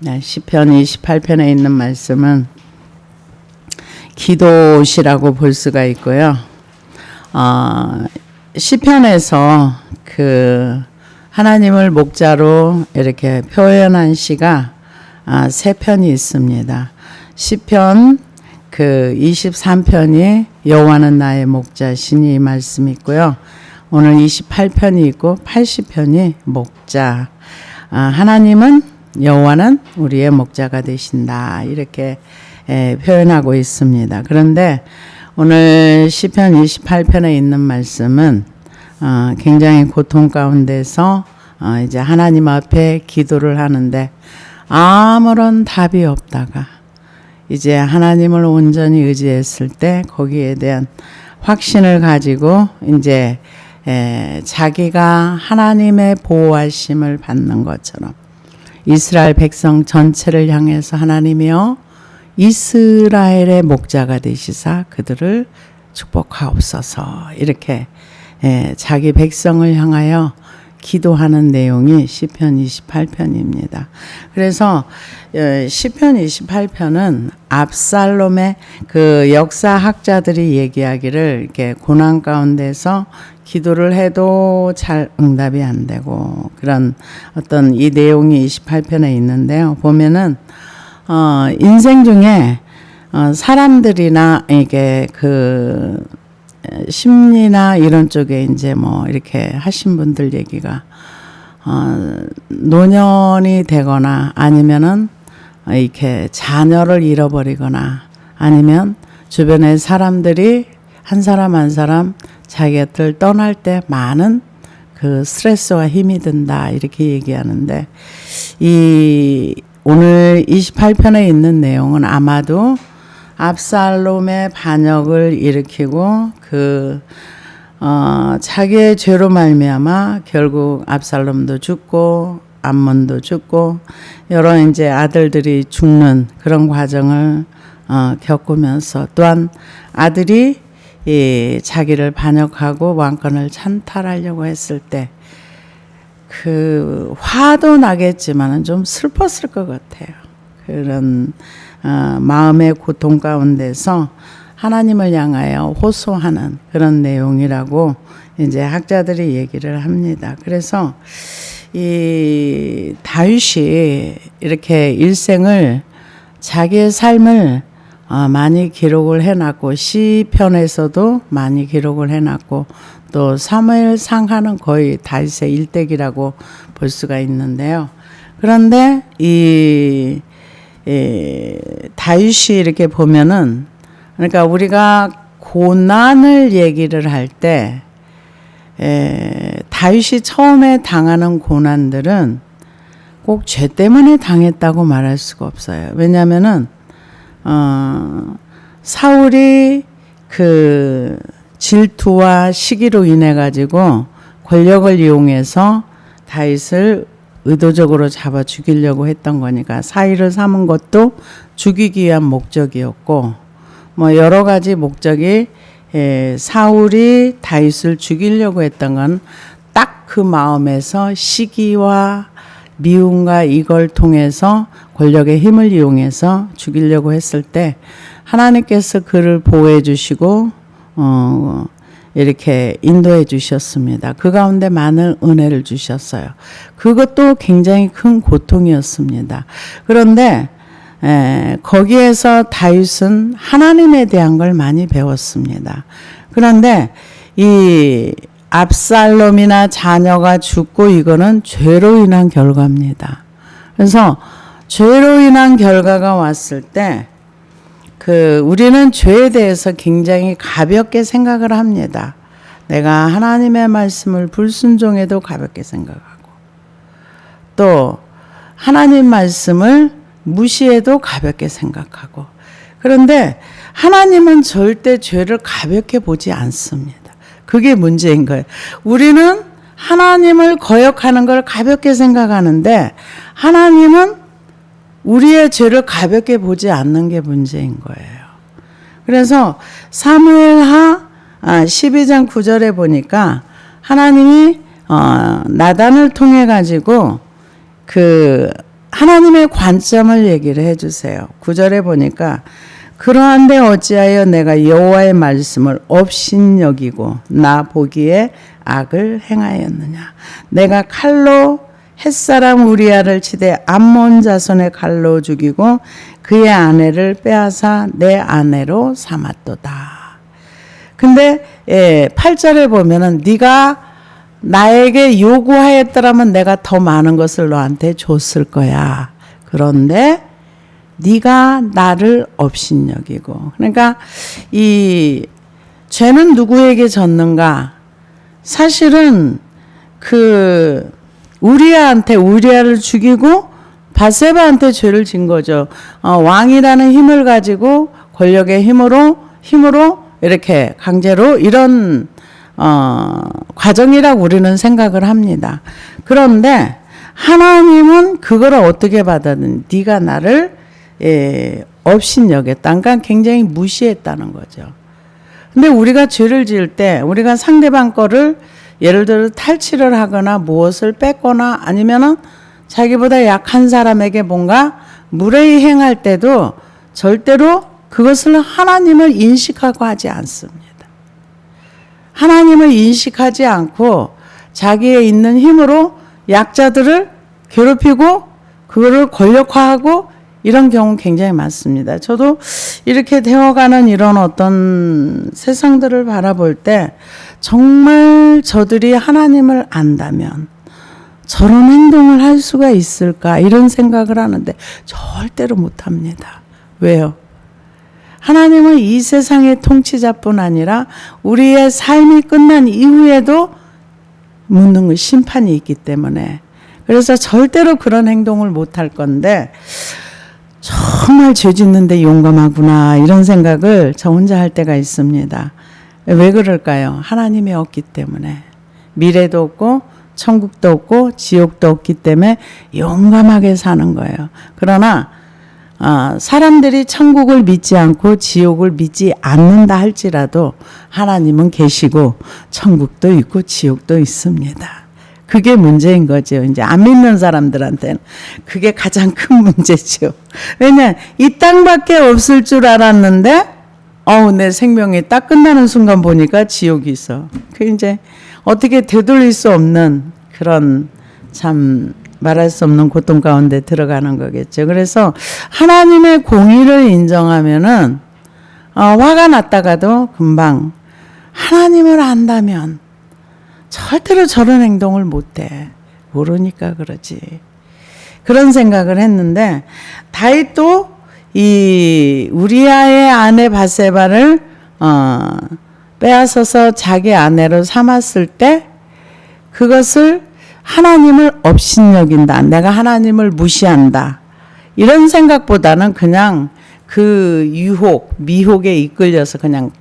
시편 28편에 있는 말씀은 기도시라고 볼 수가 있고요. 시편에서 그 하나님을 목자로 이렇게 표현한 시가 세 편이 있습니다. 시편 그 23편이 여호와는 나의 목자시니 이 말씀이 있고요. 오늘 28편이 있고 80편이 목자. 하나님은 여호와는 우리의 목자가 되신다. 이렇게 표현하고 있습니다. 그런데 오늘 시편 28편에 있는 말씀은 굉장히 고통 가운데서 이제 하나님 앞에 기도를 하는데 아무런 답이 없다가 이제 하나님을 온전히 의지했을 때 거기에 대한 확신을 가지고 이제 자기가 하나님의 보호하심을 받는 것처럼 이스라엘 백성 전체를 향해서 하나님이여 이스라엘의 목자가 되시사 그들을 축복하옵소서 이렇게 자기 백성을 향하여 기도하는 내용이 시편 28편입니다. 그래서 시편 28편은 압살롬의 그 역사학자들이 얘기하기를 이렇게 고난 가운데서 기도를 해도 잘 응답이 안 되고 그런 어떤 이 내용이 28편에 있는데요. 보면은 인생 중에 사람들이나 이게 그 심리나 이런 쪽에 이제 뭐 이렇게 하신 분들 얘기가 노년이 되거나 아니면은 이렇게 자녀를 잃어버리거나 아니면 주변의 사람들이 한 사람 한 사람 자기 곁을 떠날 때 많은 그 스트레스와 힘이 든다 이렇게 얘기하는데 이 오늘 28편에 있는 내용은 아마도 압살롬의 반역을 일으키고 자기의 죄로 말미암아 결국 압살롬도 죽고 암몬도 죽고 여러 이제 아들들이 죽는 그런 과정을 겪으면서 또한 아들이 자기를 반역하고 왕권을 찬탈하려고 했을 때 그 화도 나겠지만은 좀 슬펐을 것 같아요. 그런 마음의 고통 가운데서 하나님을 향하여 호소하는 그런 내용이라고 이제 학자들이 얘기를 합니다. 그래서 이 다윗이 이렇게 일생을 자기의 삶을 많이 기록을 해놨고 시편에서도 많이 기록을 해놨고 또 사무엘상하는 거의 다윗의 일대기라고 볼 수가 있는데요. 그런데 이 다윗이 이렇게 보면은 그러니까 우리가 고난을 얘기를 할 때 다윗이 처음에 당하는 고난들은 꼭 죄 때문에 당했다고 말할 수가 없어요. 왜냐하면은 사울이 그 질투와 시기로 인해 가지고 권력을 이용해서 다윗을 의도적으로 잡아 죽이려고 했던 거니까 사위를 삼은 것도 죽이기 위한 목적이었고 뭐 여러 가지 목적이 사울이 다윗을 죽이려고 했던 건 딱 그 마음에서 시기와 미움과 이걸 통해서 권력의 힘을 이용해서 죽이려고 했을 때 하나님께서 그를 보호해 주시고 이렇게 인도해 주셨습니다. 그 가운데 많은 은혜를 주셨어요. 그것도 굉장히 큰 고통이었습니다. 그런데 거기에서 다윗은 하나님에 대한 걸 많이 배웠습니다. 그런데 이 압살롬이나 자녀가 죽고 이거는 죄로 인한 결과입니다. 그래서 죄로 인한 결과가 왔을 때 우리는 죄에 대해서 굉장히 가볍게 생각을 합니다. 내가 하나님의 말씀을 불순종해도 가볍게 생각하고 또 하나님 말씀을 무시해도 가볍게 생각하고 그런데 하나님은 절대 죄를 가볍게 보지 않습니다. 그게 문제인 거예요. 우리는 하나님을 거역하는 걸 가볍게 생각하는데 하나님은 우리의 죄를 가볍게 보지 않는 게 문제인 거예요. 그래서 사무엘하 12장 9절에 보니까 하나님이 나단을 통해 가지고 하나님의 관점을 얘기를 해주세요. 9절에 보니까 그러한데 어찌하여 내가 여호와의 말씀을 업신여기고 나 보기에 악을 행하였느냐. 내가 칼로 햇사람 우리아를 치되 암몬 자손의 칼로 죽이고 그의 아내를 빼앗아 내 아내로 삼았도다. 근데 8절에 보면은 네가 나에게 요구하였더라면 내가 더 많은 것을 너한테 줬을 거야. 그런데 네가 나를 업신여기고. 그러니까 이 죄는 누구에게 졌는가? 사실은 그 우리아를 죽이고 바세바한테 죄를 진 거죠. 왕이라는 힘을 가지고 권력의 힘으로 이렇게 강제로 이런 과정이라고 우리는 생각을 합니다. 그런데 하나님은 그걸 어떻게 받았는지 네가 나를 업신여겼다. 그러니까 굉장히 무시했다는 거죠. 근데 우리가 죄를 지을 때 우리가 상대방 거를 예를 들어 탈취를 하거나 무엇을 뺏거나 아니면은 자기보다 약한 사람에게 뭔가 무례히 행할 때도 절대로 그것을 하나님을 인식하고 하지 않습니다. 하나님을 인식하지 않고 자기의 있는 힘으로 약자들을 괴롭히고 그거를 권력화하고 이런 경우 굉장히 많습니다. 저도 이렇게 되어가는 이런 어떤 세상들을 바라볼 때 정말 저들이 하나님을 안다면 저런 행동을 할 수가 있을까 이런 생각을 하는데 절대로 못합니다. 왜요? 하나님은 이 세상의 통치자뿐 아니라 우리의 삶이 끝난 이후에도 묻는 심판이 있기 때문에 그래서 절대로 그런 행동을 못할 건데 정말 죄 짓는데 용감하구나 이런 생각을 저 혼자 할 때가 있습니다. 왜 그럴까요? 하나님이 없기 때문에 미래도 없고 천국도 없고 지옥도 없기 때문에 용감하게 사는 거예요. 그러나 사람들이 천국을 믿지 않고 지옥을 믿지 않는다 할지라도 하나님은 계시고 천국도 있고 지옥도 있습니다. 그게 문제인 거죠. 이제 안 믿는 사람들한테는 그게 가장 큰 문제죠. 왜냐 이 땅밖에 없을 줄 알았는데 내 생명이 딱 끝나는 순간 보니까 지옥이 있어. 그 이제 어떻게 되돌릴 수 없는 그런 참 말할 수 없는 고통 가운데 들어가는 거겠죠. 그래서 하나님의 공의를 인정하면은 화가 났다가도 금방 하나님을 안다면 절대로 저런 행동을 못해. 모르니까 그러지. 그런 생각을 했는데 다윗도 이 우리아의 아내 바세바를 빼앗아서 자기 아내로 삼았을 때 그것을 하나님을 업신여긴다. 내가 하나님을 무시한다. 이런 생각보다는 그냥 그 미혹에 이끌려서 그냥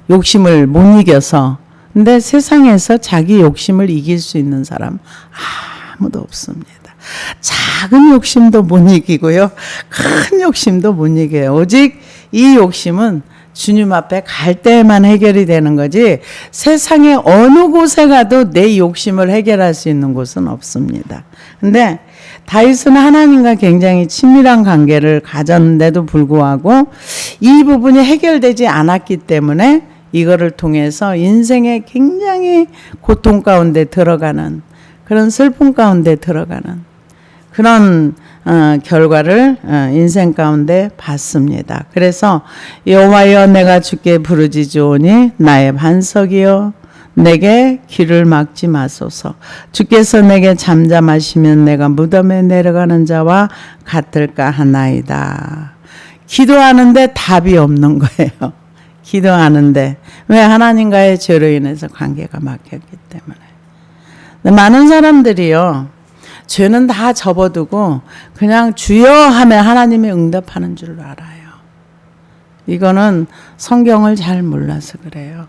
욕심을 못 이겨서. 근데 세상에서 자기 욕심을 이길 수 있는 사람 아무도 없습니다. 작은 욕심도 못 이기고요. 큰 욕심도 못 이겨요. 오직 이 욕심은 주님 앞에 갈 때만 해결이 되는 거지 세상에 어느 곳에 가도 내 욕심을 해결할 수 있는 곳은 없습니다. 근데 다윗은 하나님과 굉장히 친밀한 관계를 가졌는데도 불구하고 이 부분이 해결되지 않았기 때문에 이거를 통해서 인생에 굉장히 고통 가운데 들어가는 그런 슬픔 가운데 들어가는 그런 결과를 인생 가운데 봤습니다. 그래서 여호와여 내가 주께 부르짖으오니 나의 반석이여 내게 길을 막지 마소서. 주께서 내게 잠잠하시면 내가 무덤에 내려가는 자와 같을까 하나이다. 기도하는데 답이 없는 거예요. 기도하는데 왜 하나님과의 죄로 인해서 관계가 막혔기 때문에. 많은 사람들이요. 죄는 다 접어두고 그냥 주여 하면 하나님이 응답하는 줄 알아요. 이거는 성경을 잘 몰라서 그래요.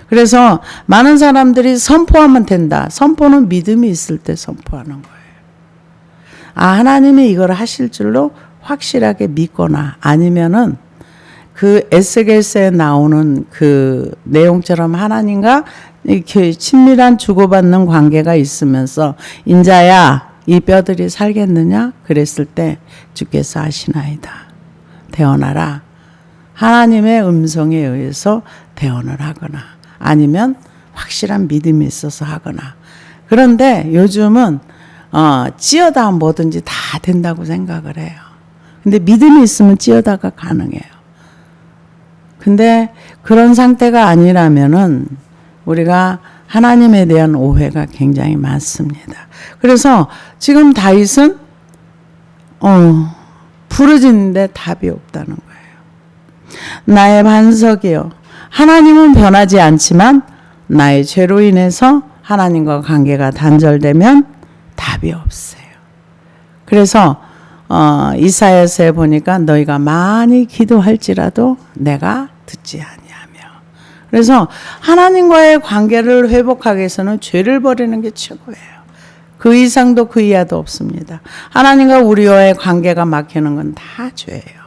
그래서 많은 사람들이 선포하면 된다. 선포는 믿음이 있을 때 선포하는 거예요. 하나님이 이걸 하실 줄로 확실하게 믿거나 아니면은 그 에스겔서에 나오는 그 내용처럼 하나님과 이렇게 친밀한 주고받는 관계가 있으면서 인자야 이 뼈들이 살겠느냐? 그랬을 때 주께서 하시나이다. 대언하라. 하나님의 음성에 의해서 대언을 하거나 아니면 확실한 믿음이 있어서 하거나. 그런데 요즘은 찌어다 뭐든지 다 된다고 생각을 해요. 근데 믿음이 있으면 찌어다가 가능해요. 근데 그런 상태가 아니라면은 우리가 하나님에 대한 오해가 굉장히 많습니다. 그래서 지금 다윗은 부르짖는데 답이 없다는 거예요. 나의 반석이요. 하나님은 변하지 않지만 나의 죄로 인해서 하나님과 관계가 단절되면 답이 없어요. 그래서 이사야서에 보니까 너희가 많이 기도할지라도 내가 듣지 아니하며. 그래서 하나님과의 관계를 회복하기 위해서는 죄를 버리는 게 최고예요. 그 이상도 그 이하도 없습니다. 하나님과 우리와의 관계가 막히는 건 다 죄예요.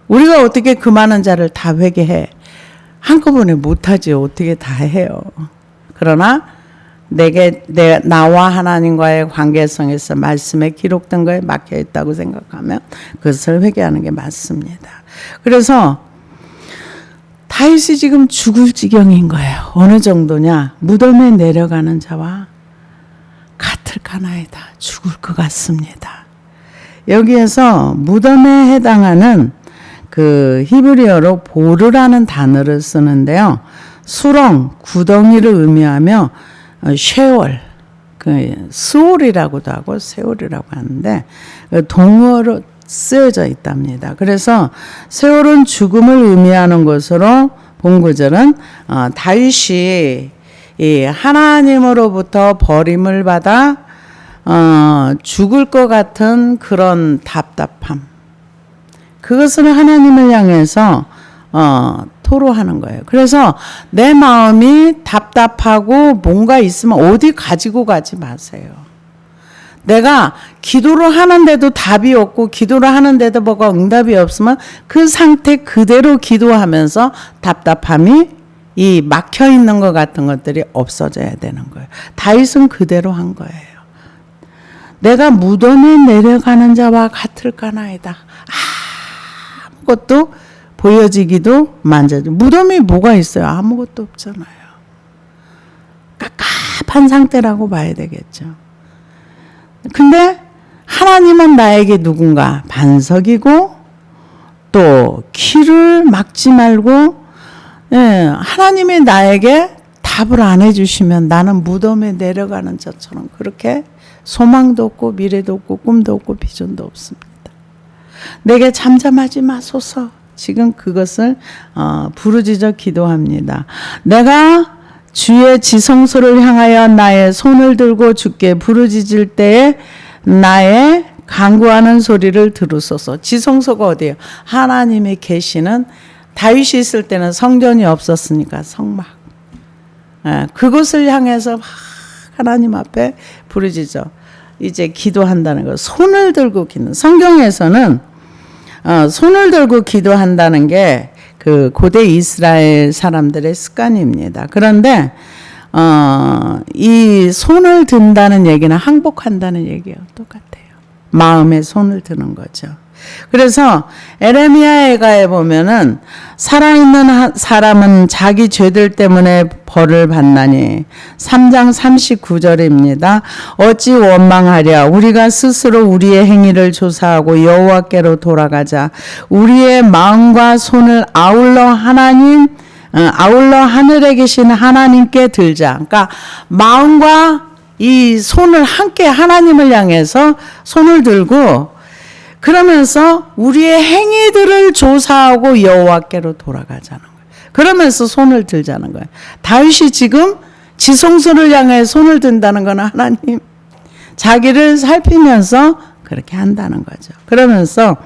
우리가 어떻게 그 많은 자를 다 회개해? 한꺼번에 못하지. 어떻게 다 해요. 그러나 나와 하나님과의 관계성에서 말씀에 기록된 거에 막혀 있다고 생각하면 그것을 회개하는 게 맞습니다. 그래서 다윗이 지금 죽을 지경인 거예요. 어느 정도냐? 무덤에 내려가는 자와 같을까나이다. 죽을 것 같습니다. 여기에서 무덤에 해당하는 그 히브리어로 보르라는 단어를 쓰는데요. 수렁, 구덩이를 의미하며 쉐월, 스올이라고도 하고 세월이라고 하는데 동어로 쓰여져 있답니다. 그래서 세월은 죽음을 의미하는 것으로 본 구절은 다윗이 이 하나님으로부터 버림을 받아 죽을 것 같은 그런 답답함, 그것을 하나님을 향해서 토로하는 거예요. 그래서 내 마음이 답답하고 뭔가 있으면 어디 가지고 가지 마세요. 내가 기도를 하는데도 답이 없고 기도를 하는데도 뭐가 응답이 없으면 그 상태 그대로 기도하면서 답답함이 이 막혀 있는 것 같은 것들이 없어져야 되는 거예요. 다윗은 그대로 한 거예요. 내가 무덤에 내려가는 자와 같을까나이다. 아무것도 보여지기도 만져지고. 무덤이 뭐가 있어요? 아무것도 없잖아요. 깝깝한 상태라고 봐야 되겠죠. 근데 하나님은 나에게 누군가 반석이고 또 길을 막지 말고 하나님이 나에게 답을 안 해주시면 나는 무덤에 내려가는 자처럼 그렇게 소망도 없고 미래도 없고 꿈도 없고 비전도 없습니다. 내게 잠잠하지 마소서. 지금 그것을 부르짖어 기도합니다. 내가 주의 지성소를 향하여 나의 손을 들고 주께 부르짖을 때에 나의 간구하는 소리를 들으소서. 지성소가 어디예요? 하나님이 계시는, 다윗이 있을 때는 성전이 없었으니까 성막. 그곳을 향해서 하나님 앞에 부르짖어 이제 기도한다는 거. 손을 들고 기도. 성경에서는 손을 들고 기도한다는 게 그 고대 이스라엘 사람들의 습관입니다. 그런데 이 손을 든다는 얘기는 항복한다는 얘기예요. 똑같아요. 마음에 손을 드는 거죠. 그래서 에레미야에가에 보면은 살아있는 사람은 자기 죄들 때문에 벌을 받나니 3장 39절입니다. 어찌 원망하랴. 우리가 스스로 우리의 행위를 조사하고 여호와께로 돌아가자. 우리의 마음과 손을 아울러 하늘에 계신 하나님께 들자. 그러니까 마음과 이 손을 함께 하나님을 향해서 손을 들고 그러면서 우리의 행위들을 조사하고 여호와께로 돌아가자는 거예요. 그러면서 손을 들자는 거예요. 다윗이 지금 지성소를 향해 손을 든다는 건 하나님 자기를 살피면서 그렇게 한다는 거죠. 그러면서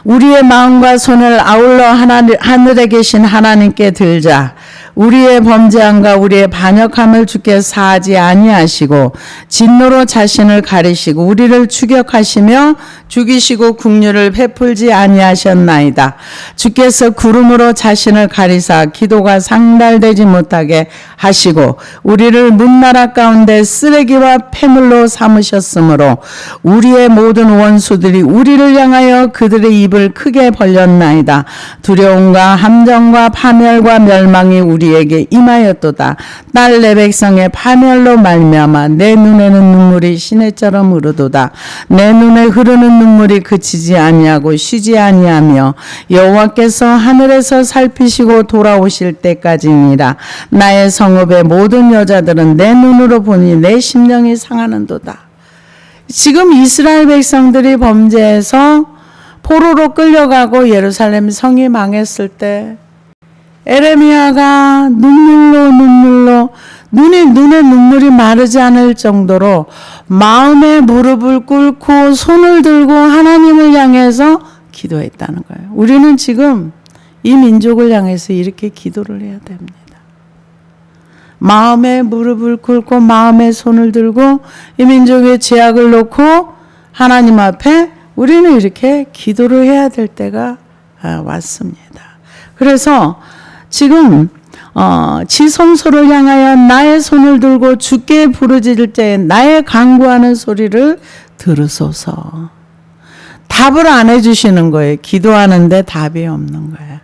우리의 마음과 손을 아울러 하늘에 계신 하나님께 들자. 우리의 범죄함과 우리의 반역함을 주께 사하지 아니하시고 진노로 자신을 가리시고 우리를 추격하시며 죽이시고 국류를 베풀지 아니하셨나이다. 주께서 구름으로 자신을 가리사 기도가 상달되지 못하게 하시고 우리를 문나라 가운데 쓰레기와 폐물로 삼으셨으므로 우리의 모든 원수들이 우리를 향하여 그들의 입을 크게 벌렸나이다. 두려움과 함정과 파멸과 멸망이 우리에게 임하였도다. 딸 내 백성의 파멸로 말미암아 내 눈에는 눈물이 시내처럼 흐르도다. 내 눈에 흐르는 눈물이 그치지 아니하고 쉬지 아니하며 여호와께서 하늘에서 살피시고 돌아오실 때까지니라. 나의 성읍의 모든 여자들은 내 눈으로 보니 내 심령이 상하는도다. 지금 이스라엘 백성들이 범죄해서 포로로 끌려가고 예루살렘 성이 망했을 때 에레미야가 눈물로 눈에 눈물이 마르지 않을 정도로 마음의 무릎을 꿇고 손을 들고 하나님을 향해서 기도했다는 거예요. 우리는 지금 이 민족을 향해서 이렇게 기도를 해야 됩니다. 마음의 무릎을 꿇고 마음의 손을 들고 이 민족의 죄악을 놓고 하나님 앞에 우리는 이렇게 기도를 해야 될 때가 왔습니다. 그래서 지금 지성소를 향하여 나의 손을 들고 주께 부르짖을 때에 나의 간구하는 소리를 들으소서. 답을 안 해주시는 거예요. 기도하는데 답이 없는 거예요.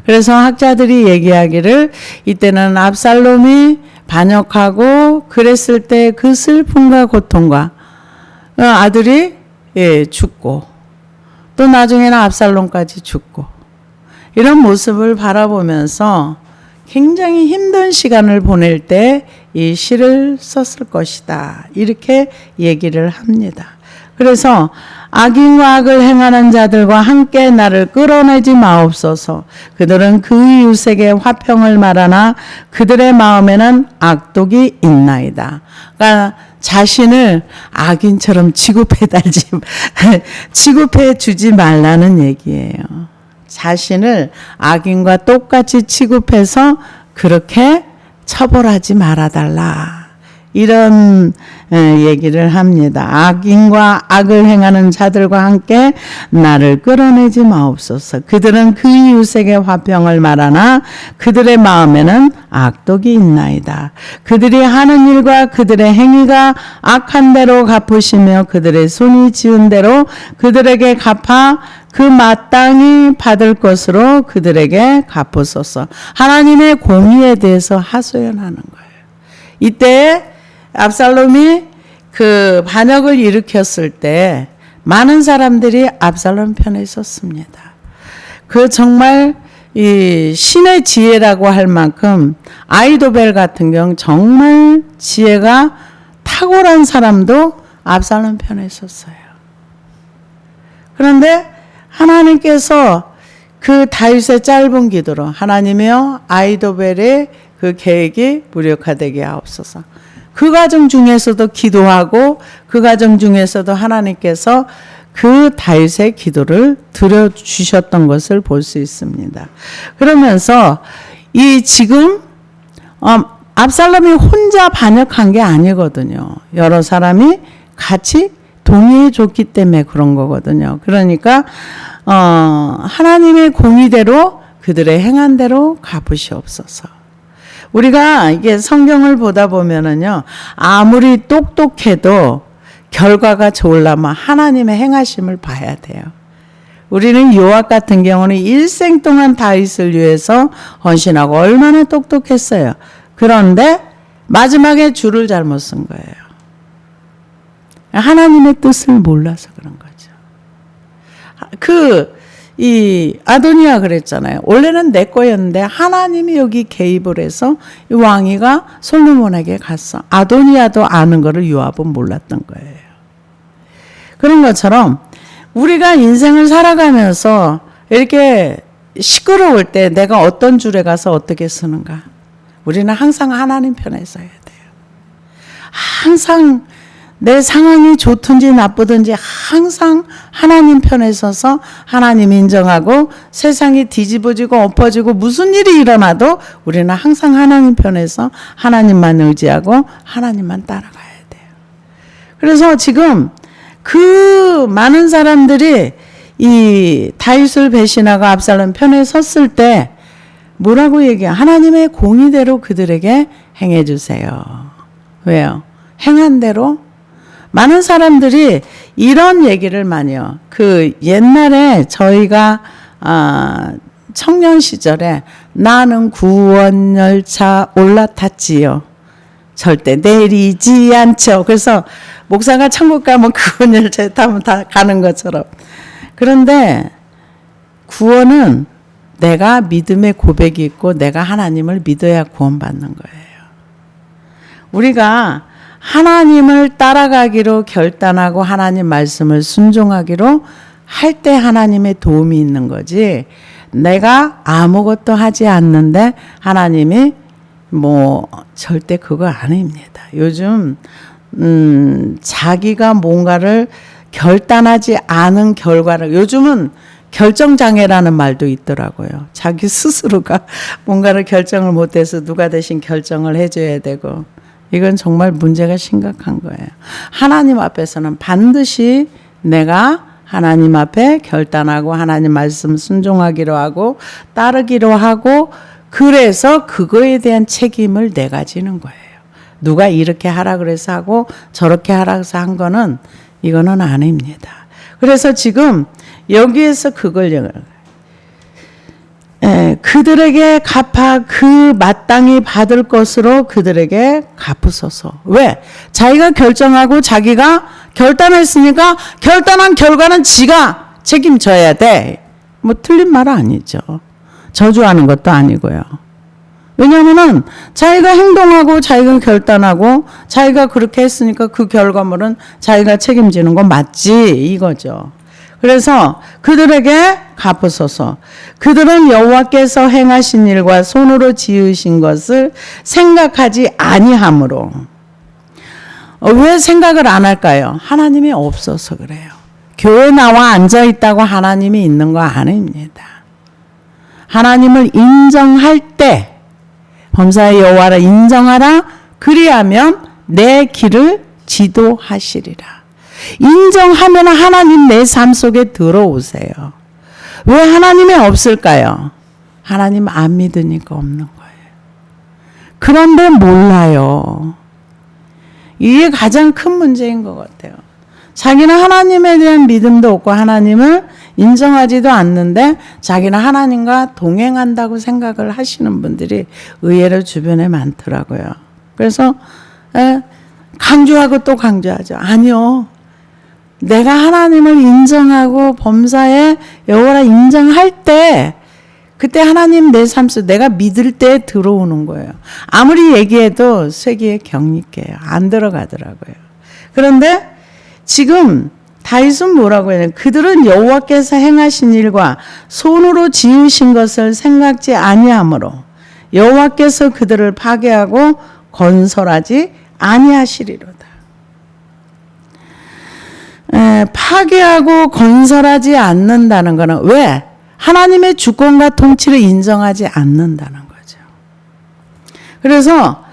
그래서 학자들이 얘기하기를 이때는 압살롬이 반역하고 그랬을 때 그 슬픔과 고통과 아들이 죽고 또 나중에는 압살롬까지 죽고 이런 모습을 바라보면서 굉장히 힘든 시간을 보낼 때 이 시를 썼을 것이다. 이렇게 얘기를 합니다. 그래서 악인과 악을 행하는 자들과 함께 나를 끌어내지 마옵소서. 그들은 그 이웃에게 화평을 말하나 그들의 마음에는 악독이 있나이다. 그러니까 자신을 악인처럼 취급해 주지 말라는 얘기예요. 자신을 악인과 똑같이 취급해서 그렇게 처벌하지 말아달라. 이런 얘기를 합니다. 악인과 악을 행하는 자들과 함께 나를 끌어내지 마옵소서. 그들은 그 이웃에게 화평을 말하나 그들의 마음에는 악독이 있나이다. 그들이 하는 일과 그들의 행위가 악한 대로 갚으시며 그들의 손이 지은 대로 그들에게 갚아 그 마땅히 받을 것으로 그들에게 갚으소서. 하나님의 공의에 대해서 하소연하는 거예요. 이때 압살롬이 그 반역을 일으켰을 때 많은 사람들이 압살롬 편에 섰습니다. 그 정말 이 신의 지혜라고 할 만큼 아이도벨 같은 경우 정말 지혜가 탁월한 사람도 압살롬 편에 섰어요. 그런데 하나님께서 그 다윗의 짧은 기도로 하나님이여 아이도벨의 그 계획이 무력화되게 하옵소서. 그 과정 중에서도 기도하고 그 과정 중에서도 하나님께서 그 다윗의 기도를 들어주셨던 것을 볼 수 있습니다. 그러면서 이 지금 압살롬이 혼자 반역한 게 아니거든요. 여러 사람이 같이 동의해 줬기 때문에 그런 거거든요. 그러니까 하나님의 공의대로 그들의 행한 대로 갚으시옵소서. 우리가 이게 성경을 보다 보면은요, 아무리 똑똑해도 결과가 좋으려면 하나님의 행하심을 봐야 돼요. 우리는 요압 같은 경우는 일생 동안 다윗을 위해서 헌신하고 얼마나 똑똑했어요. 그런데 마지막에 줄을 잘못 쓴 거예요. 하나님의 뜻을 몰라서 그런 거죠. 이 아도니아 그랬잖아요. 원래는 내 거였는데 하나님이 여기 개입을 해서 이 왕위가 솔로몬에게 갔어. 아도니아도 아는 거를 요압은 몰랐던 거예요. 그런 것처럼 우리가 인생을 살아가면서 이렇게 시끄러울 때 내가 어떤 줄에 가서 어떻게 쓰는가. 우리는 항상 하나님 편에 서야 돼요. 항상 내 상황이 좋든지 나쁘든지 항상 하나님 편에 서서 하나님 인정하고 세상이 뒤집어지고 엎어지고 무슨 일이 일어나도 우리는 항상 하나님 편에서 하나님만 의지하고 하나님만 따라가야 돼요. 그래서 지금 그 많은 사람들이 이 다윗을 배신하고 압살롬 편에 섰을 때 뭐라고 얘기해요? 하나님의 공의대로 그들에게 행해 주세요. 왜요? 행한 대로? 많은 사람들이 이런 얘기를 많이 해요. 그 옛날에 저희가 청년 시절에 나는 구원열차 올라탔지요. 절대 내리지 않죠. 그래서 목사가 천국 가면 구원열차에 타면 다 가는 것처럼. 그런데 구원은 내가 믿음의 고백이 있고 내가 하나님을 믿어야 구원받는 거예요. 우리가 하나님을 따라가기로 결단하고 하나님 말씀을 순종하기로 할 때 하나님의 도움이 있는 거지, 내가 아무것도 하지 않는데 하나님이 절대 그거 아닙니다. 요즘 자기가 뭔가를 결단하지 않은 결과를, 요즘은 결정장애라는 말도 있더라고요. 자기 스스로가 뭔가를 결정을 못해서 누가 대신 결정을 해줘야 되고, 이건 정말 문제가 심각한 거예요. 하나님 앞에서는 반드시 내가 하나님 앞에 결단하고 하나님 말씀 순종하기로 하고 따르기로 하고, 그래서 그거에 대한 책임을 내가 지는 거예요. 누가 이렇게 하라 그래서 하고 저렇게 하라 그래서 한 거는 이거는 아닙니다. 그래서 지금 여기에서 그걸 그들에게 갚아 그 마땅히 받을 것으로 그들에게 갚으소서. 왜? 자기가 결정하고 자기가 결단했으니까 결단한 결과는 지가 책임져야 돼. 틀린 말 아니죠. 저주하는 것도 아니고요. 왜냐하면은 자기가 행동하고 자기가 결단하고 자기가 그렇게 했으니까 그 결과물은 자기가 책임지는 거 맞지, 이거죠. 그래서 그들에게 갚으소서. 그들은 여호와께서 행하신 일과 손으로 지으신 것을 생각하지 아니하므로. 왜 생각을 안 할까요? 하나님이 없어서 그래요. 교회 나와 앉아 있다고 하나님이 있는 거 아닙니다. 하나님을 인정할 때, 범사의 여호와를 인정하라. 그리하면 내 길을 지도하시리라. 인정하면 하나님 내 삶 속에 들어오세요. 왜 하나님이 없을까요? 하나님 안 믿으니까 없는 거예요. 그런데 몰라요. 이게 가장 큰 문제인 것 같아요. 자기는 하나님에 대한 믿음도 없고 하나님을 인정하지도 않는데 자기는 하나님과 동행한다고 생각을 하시는 분들이 의외로 주변에 많더라고요. 그래서 강조하고 또 강조하죠. 아니요. 내가 하나님을 인정하고 범사에 여호와라 인정할 때, 그때 하나님 내 삶 속에 내가 믿을 때 들어오는 거예요. 아무리 얘기해도 쇠기에 경직해요. 안 들어가더라고요. 그런데 지금 다윗은 뭐라고 해요? 그들은 여호와께서 행하신 일과 손으로 지으신 것을 생각지 아니하므로 여호와께서 그들을 파괴하고 건설하지 아니하시리로다. 파괴하고 건설하지 않는다는 것은 왜? 하나님의 주권과 통치를 인정하지 않는다는 거죠. 그래서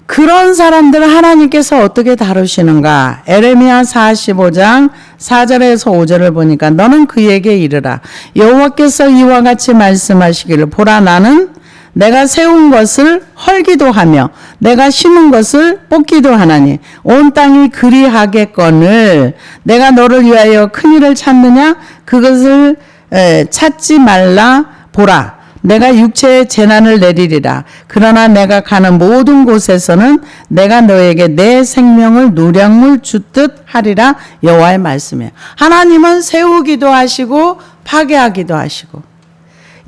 그런 사람들을 하나님께서 어떻게 다루시는가? 에레미야 45장 4절에서 5절을 보니까 너는 그에게 이르라. 여호와께서 이와 같이 말씀하시기를, 보라, 나는 내가 세운 것을 헐기도 하며 내가 심은 것을 뽑기도 하나니 온 땅이 그리하겠거늘 내가 너를 위하여 큰일을 찾느냐? 그것을 찾지 말라. 보라, 내가 육체의 재난을 내리리라. 그러나 내가 가는 모든 곳에서는 내가 너에게 내 생명을 노량물 주듯 하리라. 여호와의 말씀이에요. 하나님은 세우기도 하시고 파괴하기도 하시고.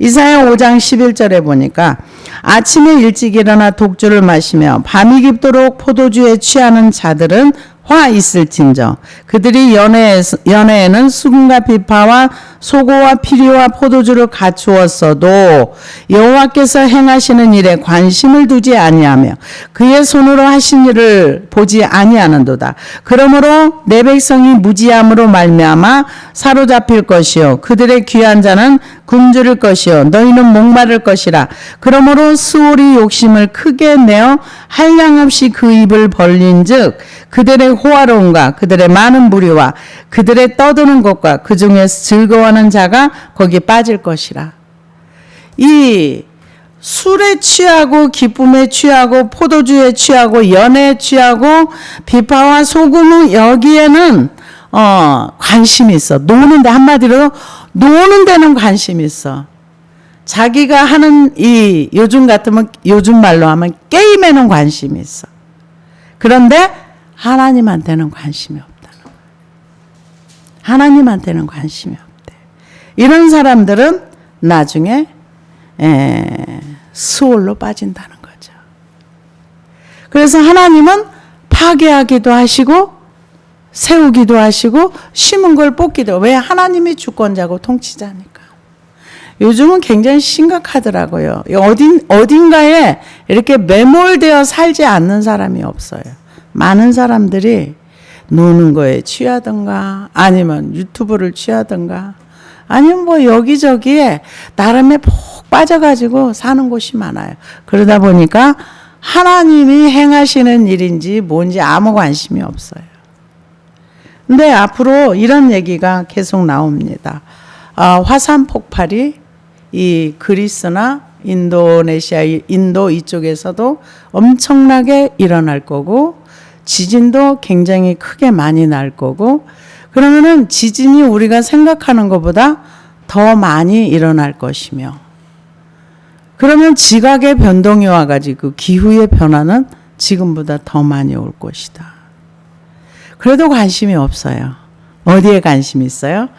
이사야 5장 11절에 보니까 아침에 일찍 일어나 독주를 마시며 밤이 깊도록 포도주에 취하는 자들은 화 있을진저. 그들이 연회에는 수금과 비파와 소고와 피리와 포도주를 갖추었어도 여호와께서 행하시는 일에 관심을 두지 아니하며 그의 손으로 하신 일을 보지 아니하는도다. 그러므로 내 백성이 무지함으로 말미암아 사로잡힐 것이요 그들의 귀한 자는 굶주릴 것이요 너희는 목마를 것이라. 그러므로 스올이 욕심을 크게 내어 한량없이 그 입을 벌린즉 그들의 호화로움과 그들의 많은 무리와 그들의 떠드는 것과 그 중에서 즐거워하는 자가 거기 빠질 것이라. 이 술에 취하고 기쁨에 취하고 포도주에 취하고 연애에 취하고 비파와 소금은 여기에는 관심이 있어. 노는데, 한마디로 노는 데는 관심이 있어. 자기가 하는 이 요즘 같으면 요즘 말로 하면 게임에는 관심이 있어. 그런데 하나님한테는 관심이 없다는 거야. 하나님한테는 관심이 없대. 이런 사람들은 나중에 스올로 빠진다는 거죠. 그래서 하나님은 파괴하기도 하시고 세우기도 하시고 심은 걸 뽑기도. 왜? 하나님이 주권자고 통치자니까. 요즘은 굉장히 심각하더라고요. 어딘가에 이렇게 매몰되어 살지 않는 사람이 없어요. 많은 사람들이 노는 거에 취하든가 아니면 유튜브를 취하든가 아니면 뭐 여기저기에 나름에 푹 빠져가지고 사는 곳이 많아요. 그러다 보니까 하나님이 행하시는 일인지 뭔지 아무 관심이 없어요. 근데 앞으로 이런 얘기가 계속 나옵니다. 화산 폭발이 이 그리스나 인도네시아, 인도 이쪽에서도 엄청나게 일어날 거고 지진도 굉장히 크게 많이 날 거고 그러면은 지진이 우리가 생각하는 것보다 더 많이 일어날 것이며 그러면 지각의 변동이 와가지고 기후의 변화는 지금보다 더 많이 올 것이다. 그래도 관심이 없어요. 어디에 관심이 있어요?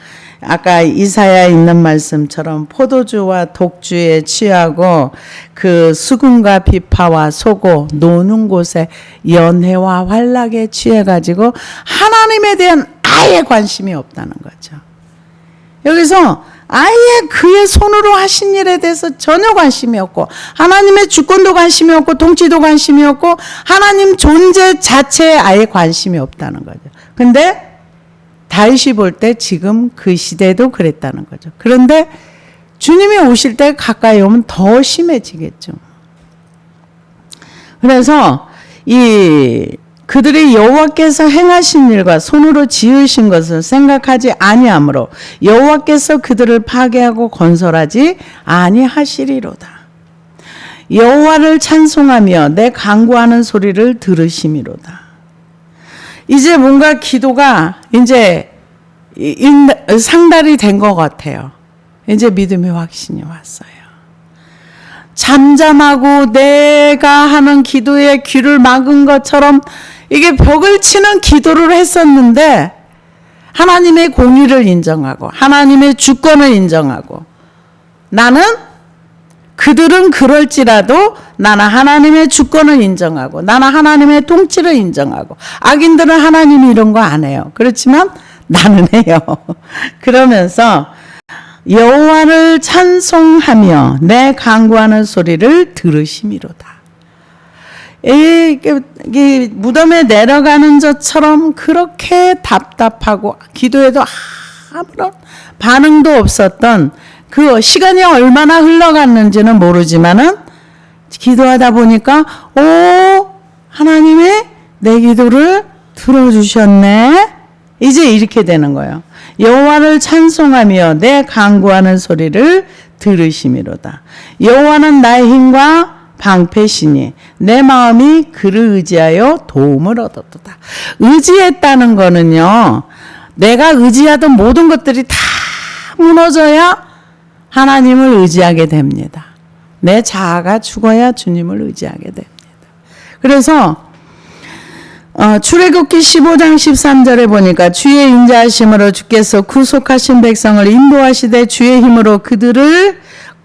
아까 이사야에 있는 말씀처럼 포도주와 독주에 취하고 그 수금과 비파와 소고 노는 곳에 연회와 환락에 취해가지고 하나님에 대한 아예 관심이 없다는 거죠. 여기서 아예 그의 손으로 하신 일에 대해서 전혀 관심이 없고 하나님의 주권도 관심이 없고 통치도 관심이 없고 하나님 존재 자체에 아예 관심이 없다는 거죠. 근데 다윗이 볼 때 지금 그 시대도 그랬다는 거죠. 그런데 주님이 오실 때 가까이 오면 더 심해지겠죠. 그래서 그들이 여호와께서 행하신 일과 손으로 지으신 것을 생각하지 아니하므로 여호와께서 그들을 파괴하고 건설하지 아니하시리로다. 여호와를 찬송하며 내 간구하는 소리를 들으심이로다. 이제 뭔가 기도가 이제 상달이 된 것 같아요. 이제 믿음의 확신이 왔어요. 잠잠하고 내가 하는 기도에 귀를 막은 것처럼 이게 벽을 치는 기도를 했었는데 하나님의 공의를 인정하고 하나님의 주권을 인정하고 나는 그들은 그럴지라도 나는 하나님의 주권을 인정하고 나는 하나님의 통치를 인정하고 악인들은 하나님이 이런 거 안 해요. 그렇지만 나는 해요. 그러면서 여호와를 찬송하며 내 간구하는 소리를 들으심이로다. 이 무덤에 내려가는 것처럼 그렇게 답답하고 기도에도 아무런 반응도 없었던 그 시간이 얼마나 흘러갔는지는 모르지만은 기도하다 보니까 하나님이 내 기도를 들어주셨네. 이제 이렇게 되는 거예요. 여호와를 찬송하며 내 간구하는 소리를 들으심이로다. 여호와는 나의 힘과 방패시니 내 마음이 그를 의지하여 도움을 얻었도다. 의지했다는 거는요. 내가 의지하던 모든 것들이 다 무너져야 하나님을 의지하게 됩니다. 내 자아가 죽어야 주님을 의지하게 됩니다. 그래서 출애굽기 15장 13절에 보니까 주의 인자하심으로 주께서 구속하신 백성을 인도하시되 주의 힘으로 그들을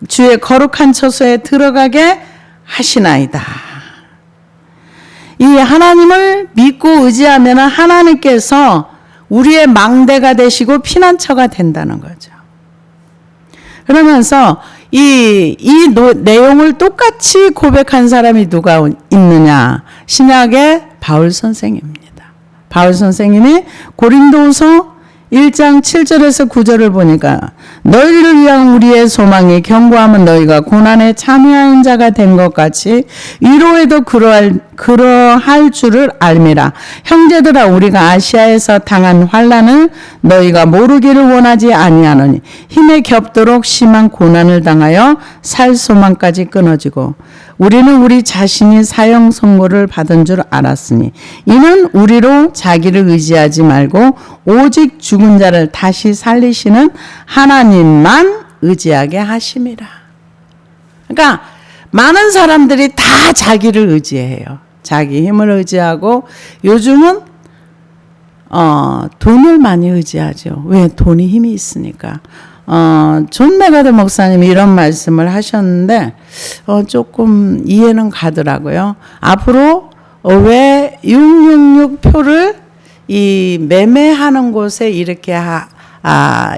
주의 거룩한 처소에 들어가게 하시나이다. 이 하나님을 믿고 의지하면 하나님께서 우리의 망대가 되시고 피난처가 된다는 거죠. 그러면서 이 내용을 똑같이 고백한 사람이 누가 있느냐? 신약의 바울 선생입니다. 바울 선생님이 고린도후서 1장 7절에서 9절을 보니까 너희를 위한 우리의 소망이 견고함은 너희가 고난에 참여한 자가 된 것 같이 위로에도 그러할 줄을 알미라. 형제들아, 우리가 아시아에서 당한 환난을 너희가 모르기를 원하지 아니하노니 힘에 겹도록 심한 고난을 당하여 살 소망까지 끊어지고 우리는 우리 자신이 사형 선고를 받은 줄 알았으니 이는 우리로 자기를 의지하지 말고 오직 죽은 자를 다시 살리시는 하나님만 의지하게 하심이라. 그러니까 많은 사람들이 다 자기를 의지해요. 자기 힘을 의지하고 요즘은 돈을 많이 의지하죠. 왜? 돈이 힘이 있으니까. 존 메가더 목사님이 이런 말씀을 하셨는데 조금 이해는 가더라고요. 앞으로 왜 666 표를 이 매매하는 곳에 이렇게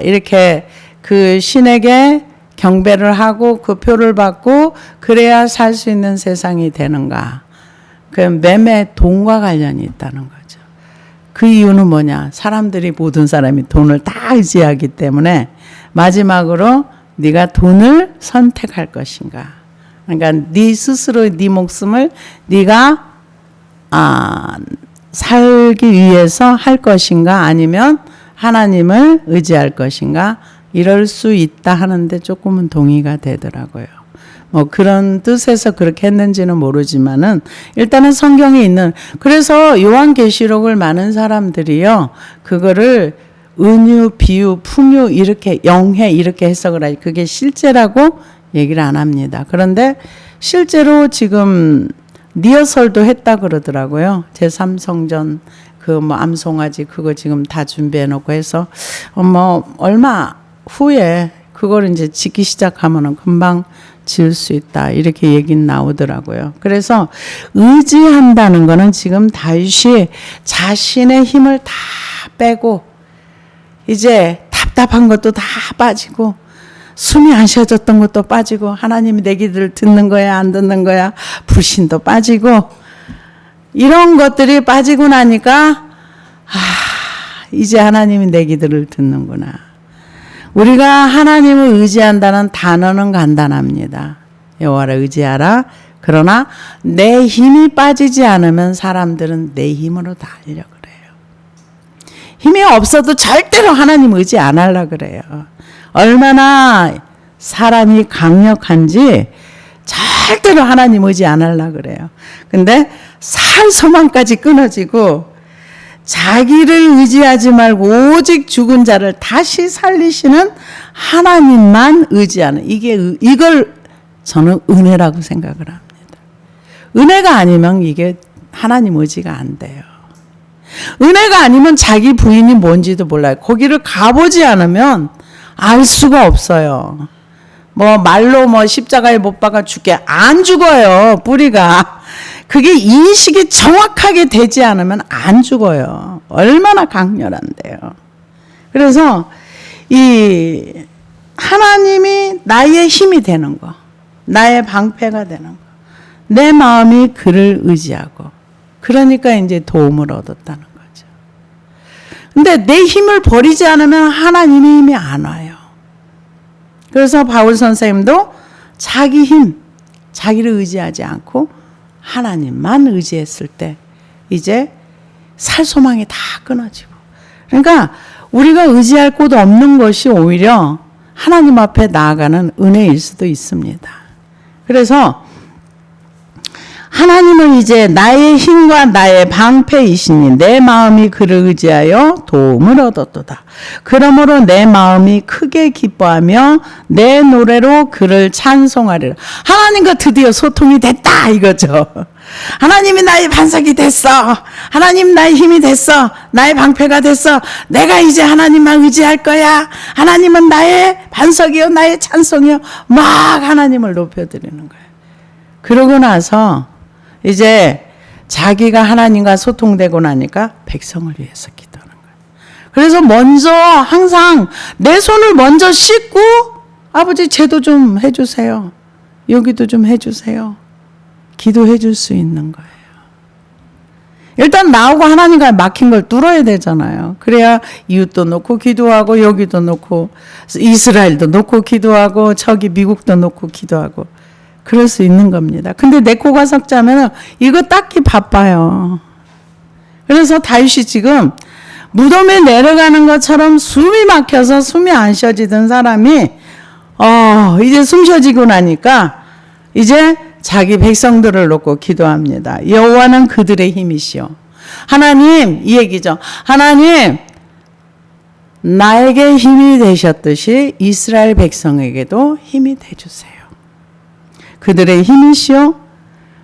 이렇게 그 신에게 경배를 하고 그 표를 받고 그래야 살 수 있는 세상이 되는가? 그 매매 돈과 관련이 있다는 거죠. 그 이유는 뭐냐? 사람들이 모든 사람이 돈을 다 의지하기 때문에 마지막으로 네가 돈을 선택할 것인가? 그러니까 네 스스로 네 목숨을 네가 살기 위해서 할 것인가? 아니면 하나님을 의지할 것인가? 이럴 수 있다 하는데 조금은 동의가 되더라고요. 뭐 그런 뜻에서 그렇게 했는지는 모르지만은 일단은 성경에 있는, 그래서 요한계시록을 많은 사람들이요 그거를 은유, 비유, 풍유 이렇게 영해 이렇게 해석을 하지 그게 실제라고 얘기를 안 합니다. 그런데 실제로 지금 리허설도 했다 그러더라고요. 제3성전 그 뭐 암송아지 그거 지금 다 준비해 놓고 해서 뭐 얼마 후에 그걸 이제 짓기 시작하면은 금방 지을 수 있다 이렇게 얘기는 나오더라고요. 그래서 의지한다는 거는 지금 다윗이 자신의 힘을 다 빼고 이제 답답한 것도 다 빠지고 숨이 안 쉬어졌던 것도 빠지고 하나님이 내 기도를 듣는 거야 안 듣는 거야 불신도 빠지고 이런 것들이 빠지고 나니까 이제 하나님이 내 기도를 듣는구나. 우리가 하나님을 의지한다는 단어는 간단합니다. 여호와를 의지하라. 그러나 내 힘이 빠지지 않으면 사람들은 내 힘으로 다 하려고 그래요. 힘이 없어도 절대로 하나님 의지 안 하려고 그래요. 얼마나 사람이 강력한지 절대로 하나님 의지 안 하려고 그래요. 근데 살 소망까지 끊어지고 자기를 의지하지 말고 오직 죽은 자를 다시 살리시는 하나님만 의지하는 이걸 저는 은혜라고 생각을 합니다. 은혜가 아니면 이게 하나님 의지가 안 돼요. 은혜가 아니면 자기 부인이 뭔지도 몰라요. 거기를 가보지 않으면 알 수가 없어요. 뭐 말로 뭐 십자가에 못 박아 죽게 안 죽어요. 뿌리가. 그게 인식이 정확하게 되지 않으면 안 죽어요. 얼마나 강렬한데요. 그래서 이 하나님이 나의 힘이 되는 거, 나의 방패가 되는 거, 내 마음이 그를 의지하고 그러니까 이제 도움을 얻었다는 거죠. 근데 내 힘을 버리지 않으면 하나님의 힘이 안 와요. 그래서 바울 선생님도 자기 힘, 자기를 의지하지 않고 하나님만 의지했을 때 이제 살 소망이 다 끊어지고, 그러니까 우리가 의지할 곳 없는 것이 오히려 하나님 앞에 나아가는 은혜일 수도 있습니다. 그래서 하나님은 이제 나의 힘과 나의 방패이시니 내 마음이 그를 의지하여 도움을 얻었도다. 그러므로 내 마음이 크게 기뻐하며 내 노래로 그를 찬송하리라. 하나님과 드디어 소통이 됐다 이거죠. 하나님이 나의 반석이 됐어. 하나님 나의 힘이 됐어. 나의 방패가 됐어. 내가 이제 하나님만 의지할 거야. 하나님은 나의 반석이요 나의 찬송이요. 막 하나님을 높여드리는 거예요. 그러고 나서 이제 자기가 하나님과 소통되고 나니까 백성을 위해서 기도하는 거예요. 그래서 먼저 항상 내 손을 먼저 씻고 아버지 제도 좀 해주세요. 여기도 좀 해주세요. 기도해 줄 수 있는 거예요. 일단 나오고 하나님과 막힌 걸 뚫어야 되잖아요. 그래야 이웃도 놓고 기도하고 여기도 놓고 이스라엘도 놓고 기도하고 저기 미국도 놓고 기도하고 그럴 수 있는 겁니다. 근데 내 코가 석자면 이거 닦기 바빠요. 그래서 다윗이 지금 무덤에 내려가는 것처럼 숨이 막혀서 숨이 안 쉬어지던 사람이 이제 숨 쉬어지고 나니까 이제 자기 백성들을 놓고 기도합니다. 여호와는 그들의 힘이시오. 하나님, 이 얘기죠. 하나님, 나에게 힘이 되셨듯이 이스라엘 백성에게도 힘이 되주세요. 그들의 힘이시오.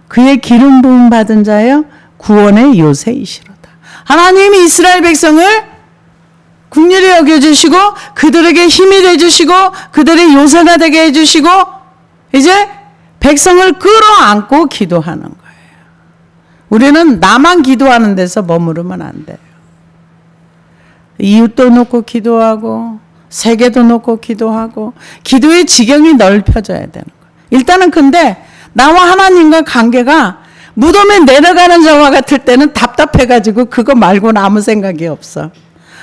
그의 기름 부음 받은 자여 구원의 요새이시로다. 하나님이 이스라엘 백성을 긍휼히 여겨주시고 그들에게 힘이 되주시고 그들의 요새가 되게 해주시고 이제 백성을 끌어안고 기도하는 거예요. 우리는 나만 기도하는 데서 머무르면 안 돼요. 이웃도 놓고 기도하고 세계도 놓고 기도하고 기도의 지경이 넓혀져야 되는 거예요. 일단은 근데 나와 하나님과 관계가 무덤에 내려가는 자와 같을 때는 답답해가지고 그거 말고는 아무 생각이 없어.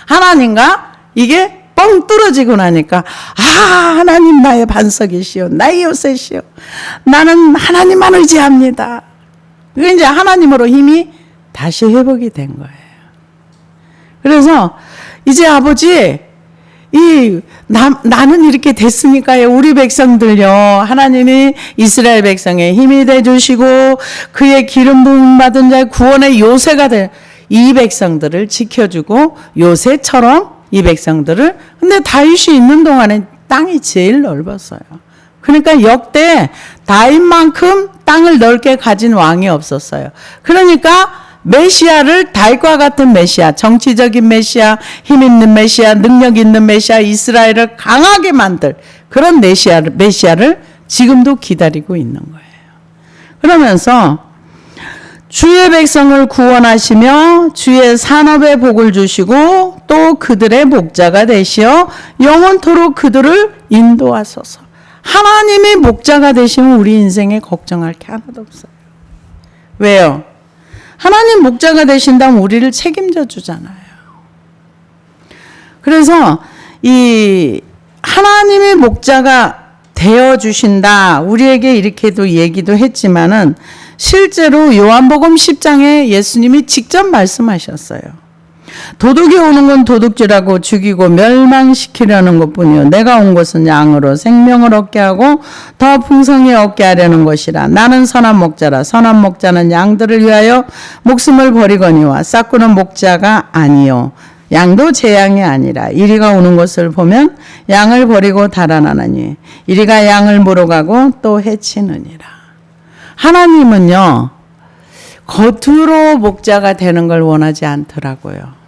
하나님과 이게 뻥 뚫어지고 나니까 하나님 나의 반석이시오. 나의 요새시오. 나는 하나님만 의지합니다. 그게 이제 하나님으로 힘이 다시 회복이 된 거예요. 그래서 이제 아버지 나는 이렇게 됐으니까요. 우리 백성들요. 하나님이 이스라엘 백성의 힘이 되주시고 그의 기름 부음 받은 자의 구원의 요새가 될 이 백성들을 지켜주고 요새처럼 이 백성들을 근데 다윗이 있는 동안에 땅이 제일 넓었어요. 그러니까 역대 다윗만큼 땅을 넓게 가진 왕이 없었어요. 그러니까 메시아를 다윗과 같은 메시아, 정치적인 메시아, 힘 있는 메시아, 능력 있는 메시아, 이스라엘을 강하게 만들 그런 메시아를 지금도 기다리고 있는 거예요. 그러면서 주의 백성을 구원하시며 주의 산업에 복을 주시고 또 그들의 목자가 되시어 영원토록 그들을 인도하소서. 하나님이 목자가 되시면 우리 인생에 걱정할 게 하나도 없어요. 왜요? 하나님 목자가 되신다면 우리를 책임져 주잖아요. 그래서 이 하나님의 목자가 되어 주신다. 우리에게 이렇게도 얘기도 했지만은 실제로 요한복음 10장에 예수님이 직접 말씀하셨어요. 도둑이 오는 건 도둑질하고 죽이고 멸망시키려는 것뿐이요 내가 온 것은 양으로 생명을 얻게 하고 더 풍성히 얻게 하려는 것이라. 나는 선한 목자라. 선한 목자는 양들을 위하여 목숨을 버리거니와 싹구는 목자가 아니요 양도 제 양이 아니라. 이리가 오는 것을 보면 양을 버리고 달아나느니 이리가 양을 물어가고 또 해치느니라. 하나님은요 겉으로 목자가 되는 걸 원하지 않더라고요.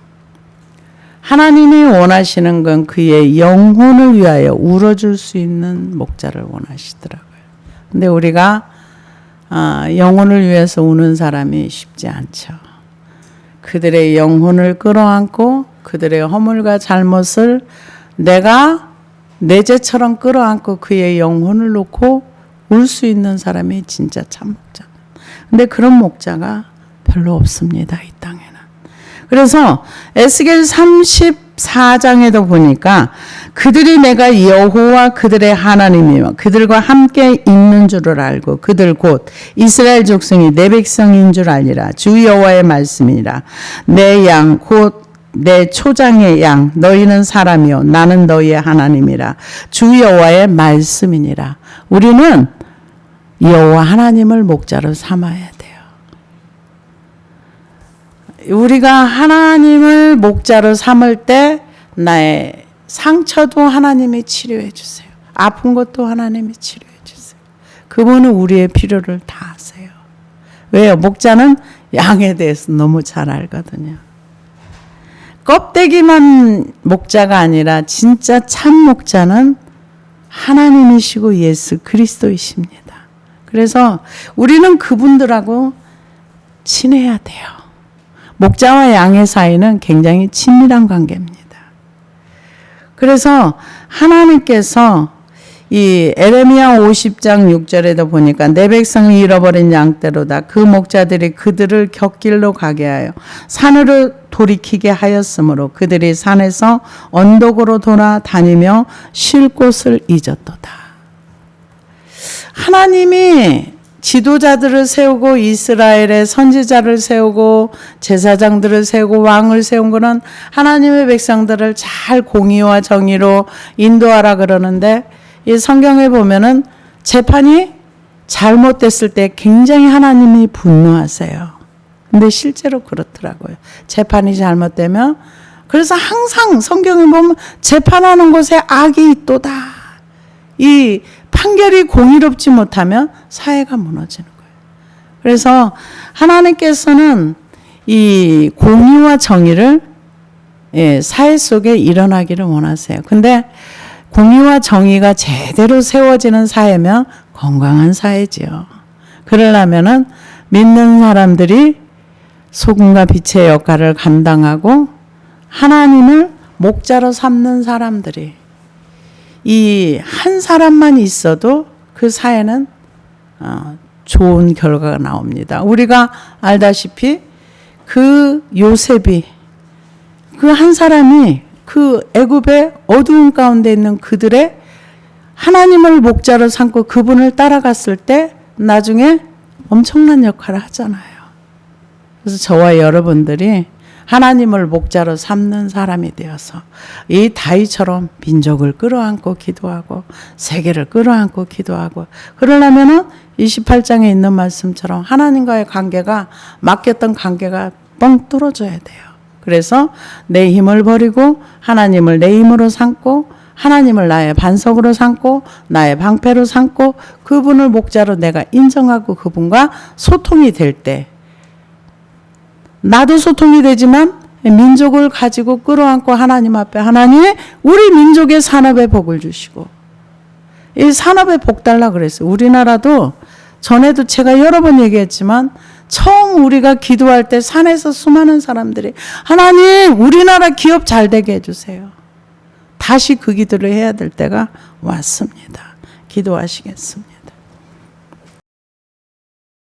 하나님이 원하시는 건 그의 영혼을 위하여 울어줄 수 있는 목자를 원하시더라고요. 근데 우리가 영혼을 위해서 우는 사람이 쉽지 않죠. 그들의 영혼을 끌어안고 그들의 허물과 잘못을 내가 내 죄처럼 끌어안고 그의 영혼을 놓고 울 수 있는 사람이 진짜 참 목자. 근데 그런 목자가 별로 없습니다. 이 땅에는. 그래서 에스겔 34장에도 보니까 그들이 내가 여호와 그들의 하나님이며 그들과 함께 있는 줄을 알고 그들 곧 이스라엘 족속이 내 백성인 줄 알리라. 주 여호와의 말씀이니라. 내 양 곧 내 초장의 양 너희는 사람이요 나는 너희의 하나님이라. 주 여호와의 말씀이니라. 우리는 여호와 하나님을 목자로 삼아야 돼요. 우리가 하나님을 목자로 삼을 때 나의 상처도 하나님이 치료해 주세요. 아픈 것도 하나님이 치료해 주세요. 그분은 우리의 필요를 다 아세요. 왜요? 목자는 양에 대해서 너무 잘 알거든요. 껍데기만 목자가 아니라 진짜 참 목자는 하나님이시고 예수 그리스도이십니다. 그래서 우리는 그분들하고 친해야 돼요. 목자와 양의 사이는 굉장히 친밀한 관계입니다. 그래서 하나님께서 이 에레미야 50장 6절에도 보니까 내 백성을 잃어버린 양떼로다. 그 목자들이 그들을 곁길로 가게 하여 산으로 돌이키게 하였으므로 그들이 산에서 언덕으로 돌아다니며 쉴 곳을 잊었도다. 하나님이 지도자들을 세우고 이스라엘의 선지자를 세우고 제사장들을 세우고 왕을 세운 것은 하나님의 백성들을 잘 공의와 정의로 인도하라 그러는데 이 성경에 보면은 재판이 잘못됐을 때 굉장히 하나님이 분노하세요. 근데 실제로 그렇더라고요. 재판이 잘못되면 그래서 항상 성경에 보면 재판하는 곳에 악이 있도다. 이 판결이 공의롭지 못하면 사회가 무너지는 거예요. 그래서 하나님께서는 이 공의와 정의를 사회 속에 일어나기를 원하세요. 근데 공의와 정의가 제대로 세워지는 사회면 건강한 사회지요. 그러려면은 믿는 사람들이 소금과 빛의 역할을 감당하고 하나님을 목자로 삼는 사람들이 이 한 사람만 있어도 그 사회는 좋은 결과가 나옵니다. 우리가 알다시피 그 요셉이 그 한 사람이 그 애굽의 어두운 가운데 있는 그들의 하나님을 목자로 삼고 그분을 따라갔을 때 나중에 엄청난 역할을 하잖아요. 그래서 저와 여러분들이 하나님을 목자로 삼는 사람이 되어서 이 다윗처럼 민족을 끌어안고 기도하고 세계를 끌어안고 기도하고 그러려면은 28장에 있는 말씀처럼 하나님과의 관계가 맡겼던 관계가 뻥 뚫어져야 돼요. 그래서 내 힘을 버리고 하나님을 내 힘으로 삼고 하나님을 나의 반석으로 삼고 나의 방패로 삼고 그분을 목자로 내가 인정하고 그분과 소통이 될 때 나도 소통이 되지만 민족을 가지고 끌어안고 하나님 앞에 하나님 우리 민족의 산업에 복을 주시고 이 산업에 복 달라 그랬어요. 우리나라도 전에도 제가 여러 번 얘기했지만 처음 우리가 기도할 때 산에서 수많은 사람들이 하나님 우리나라 기업 잘 되게 해주세요. 다시 그 기도를 해야 될 때가 왔습니다. 기도하시겠습니다.